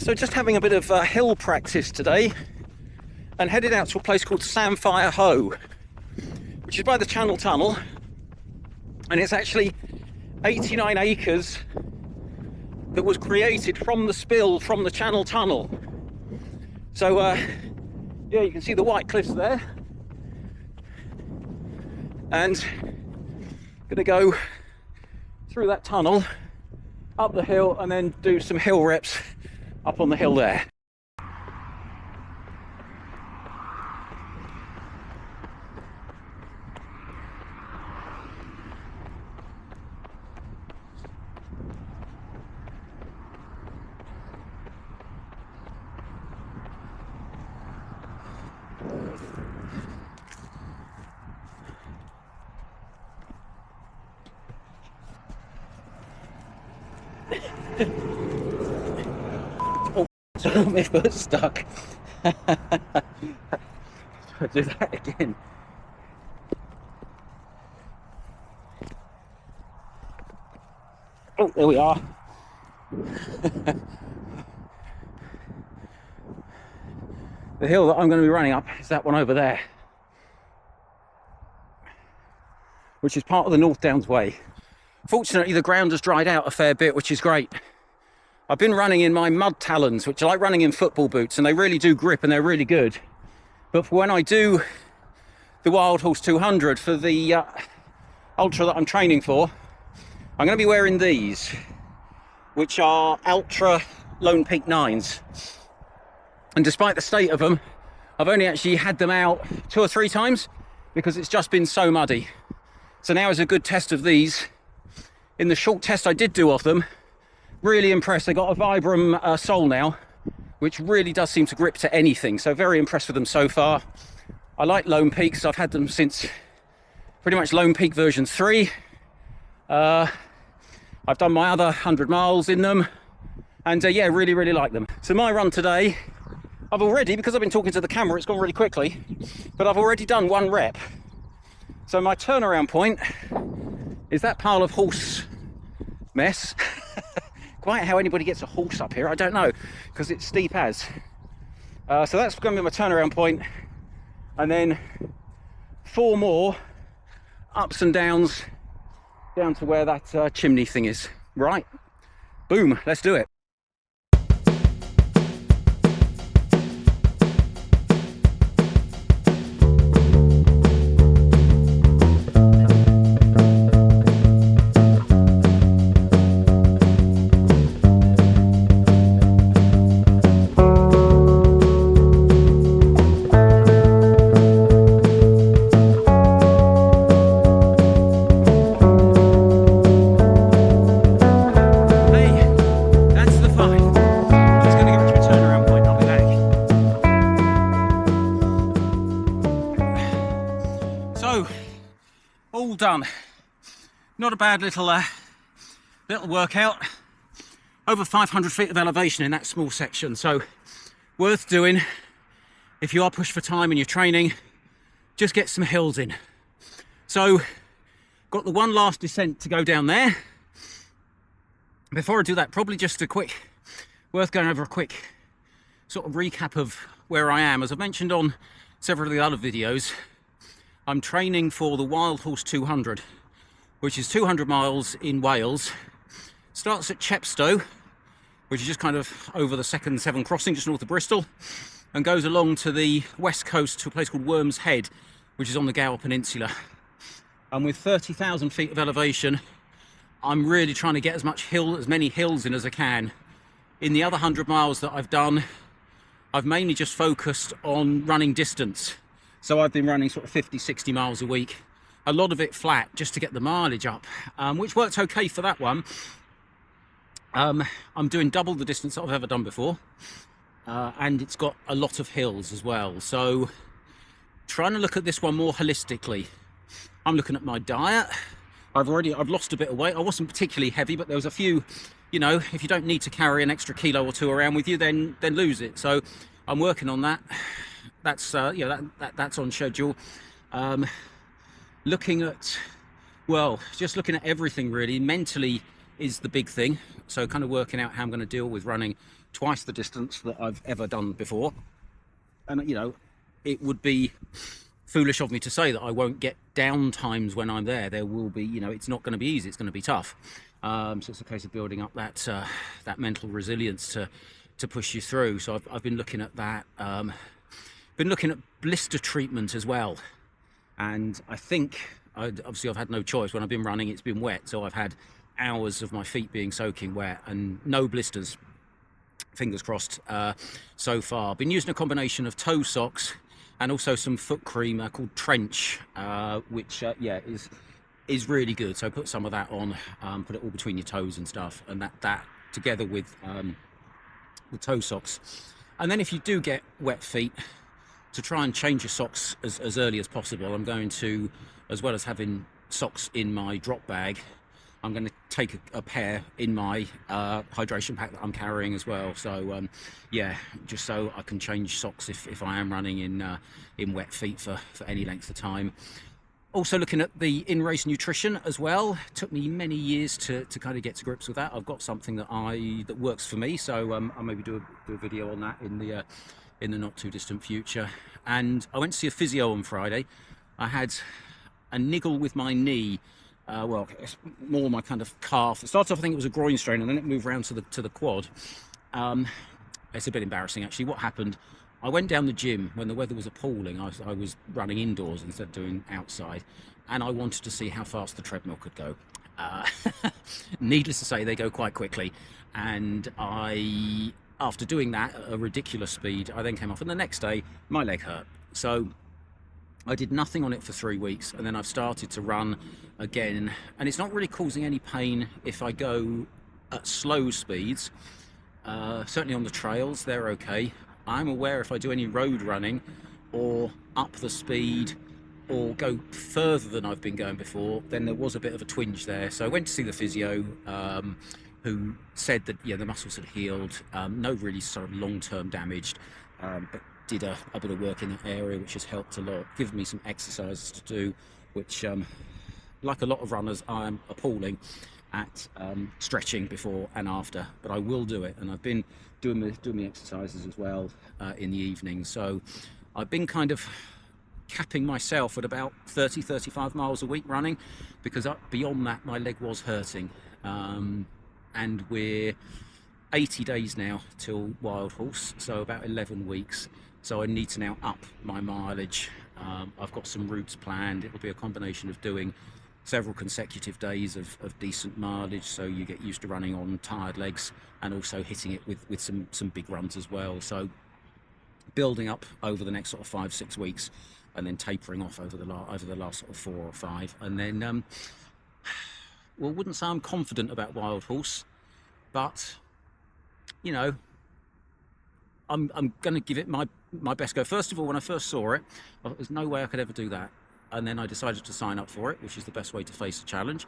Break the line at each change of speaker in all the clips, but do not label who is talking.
So just having a bit of hill practice today and headed out to a place called Samphire Hoe, which is by the Channel Tunnel, and it's actually 89 acres that was created from the spill from the Channel Tunnel. So yeah, you can see the white cliffs there, and gonna go through that tunnel up the hill and then do some hill reps up on the hill there. Oh, my foot's stuck. I'll do that again. Oh, there we are. The hill that I'm going to be running up is that one over there, which is part of the North Downs Way. Fortunately, the ground has dried out a fair bit, which is great. I've been running in my mud talons, which are like running in football boots, and they really do grip and they're really good. But for when I do the Wild Horse 200 for the ultra that I'm training for, I'm going to be wearing these, which are Ultra Lone Peak 9s. And despite the state of them, I've only actually had them out 2 or 3 times because it's just been so muddy. So now is a good test of these. In the short test I did do of them, really impressed. They got a Vibram sole now, which really does seem to grip to anything. So very impressed with them so far. I like Lone Peaks. I've had them since pretty much Lone Peak version 3. I've done my other 100 miles in them, and yeah, really like them. So my run today, I've already, because I've been talking to the camera, it's gone really quickly, but I've already done 1 rep. So my turnaround point is that pile of horse mess. Quite how anybody gets a horse up here, I don't know, because it's steep as. So that's going to be my turnaround point, and then 4 more ups and downs down to where that chimney thing is. Right, boom, let's do it. All done. Not a bad little workout. Over 500 feet of elevation in that small section, so worth doing if you are pushed for time and you're training. Just get some hills in. So got the one last descent to go down there. Before I do that, probably just worth going over a quick sort of recap of where I am. As I've mentioned on several of the other videos, I'm training for the Wild Horse 200, which is 200 miles in Wales. Starts at Chepstow, which is just kind of over the second Severn crossing, just north of Bristol, and goes along to the west coast to a place called Worms Head, which is on the Gower Peninsula. And with 30,000 feet of elevation, I'm really trying to get as many hills in as I can. In the other 100 miles that I've done, I've mainly just focused on running distance. So I've been running sort of 50, 60 miles a week. A lot of it flat, just to get the mileage up, which worked okay for that one. I'm doing double the distance that I've ever done before. And it's got a lot of hills as well. So trying to look at this one more holistically. I'm looking at my diet. I've lost a bit of weight. I wasn't particularly heavy, but there was a few, you know, if you don't need to carry an extra kilo or 2 around with you, then lose it. So I'm working on that. That's that's on schedule. Looking at, well, just looking at everything really. Mentally is the big thing. So kind of working out how I'm going to deal with running twice the distance that I've ever done before. And, you know, it would be foolish of me to say that I won't get down times when I'm there. There will be, you know, it's not going to be easy, it's going to be tough. So it's a case of building up that that mental resilience to push you through. So I've been looking at that. Been looking at blister treatment as well. And I think, obviously I've had no choice. When I've been running, it's been wet. So I've had hours of my feet being soaking wet and no blisters, fingers crossed, so far. I've been using a combination of toe socks and also some foot cream called Trench, which yeah, is really good. So put some of that on, put it all between your toes and stuff, and that together with the toe socks. And then if you do get wet feet, to try and change your socks as early as possible, I'm going to, as well as having socks in my drop bag, I'm going to take a pair in my hydration pack that I'm carrying as well. So yeah, just so I can change socks if I am running in wet feet for any length of time. Also looking at the in-race nutrition as well. It took me many years to kind of get to grips with that. I've got something that works for me, so I'll maybe do a video on that in the not too distant future. And I went to see a physio on Friday. I had a niggle with my knee. Well, it's more my kind of calf. It started off, I think it was a groin strain, and then it moved around to the quad. It's a bit embarrassing actually. What happened? I went down the gym when the weather was appalling. I was running indoors instead of doing outside, and I wanted to see how fast the treadmill could go. Needless to say, they go quite quickly, and after doing that at a ridiculous speed, I then came off, and the next day my leg hurt. So I did nothing on it for 3 weeks, and then I've started to run again, and it's not really causing any pain if I go at slow speeds. Certainly on the trails, they're okay. I'm aware if I do any road running or up the speed or go further than I've been going before, then there was a bit of a twinge there. So I went to see the physio, who said that, yeah, the muscles had healed, no really sort of long-term damage, but did a bit of work in that area, which has helped a lot, given me some exercises to do, which, like a lot of runners, I am appalling at stretching before and after, but I will do it, and I've been doing the exercises as well in the evening. So I've been kind of capping myself at about 30-35 miles a week running, because up beyond that my leg was hurting. And we're 80 days now till Wild Horse, so about 11 weeks. So I need to now up my mileage. I've got some routes planned. It'll be a combination of doing several consecutive days of decent mileage, so you get used to running on tired legs, and also hitting it with some big runs as well. So building up over the next sort of 5-6 weeks, and then tapering off over the last sort of 4 or 5, and then well, wouldn't say I'm confident about Wild Horse, but you know, I'm going to give it my best go. First of all, when I first saw it, I thought there's no way I could ever do that, and then I decided to sign up for it, which is the best way to face a challenge,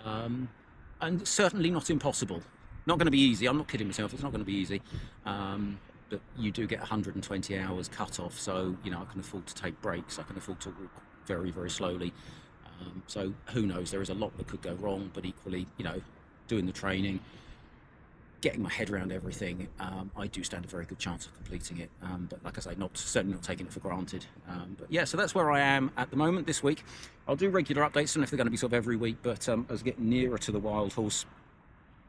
and certainly not impossible. Not going to be easy. I'm not kidding myself. It's not going to be easy, but you do get 120 hours cut off, so you know I can afford to take breaks. I can afford to walk very, very slowly. So who knows? There is a lot that could go wrong, but equally, you know, doing the training, getting my head around everything, I do stand a very good chance of completing it. But like I say, certainly not taking it for granted. But yeah, so that's where I am at the moment this week. I'll do regular updates, and if they're going to be sort of every week, but as I get nearer to the Wild Horse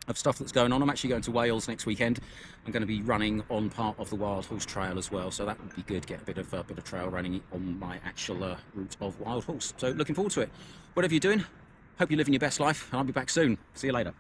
of stuff that's going on, I'm actually going to Wales next weekend. I'm going to be running on part of the Wild Horse Trail as well, so that would be good. Get a bit of trail running on my actual route of Wild Horse. So looking forward to it. Whatever you're doing, hope you're living your best life, and I'll be back soon. See you later.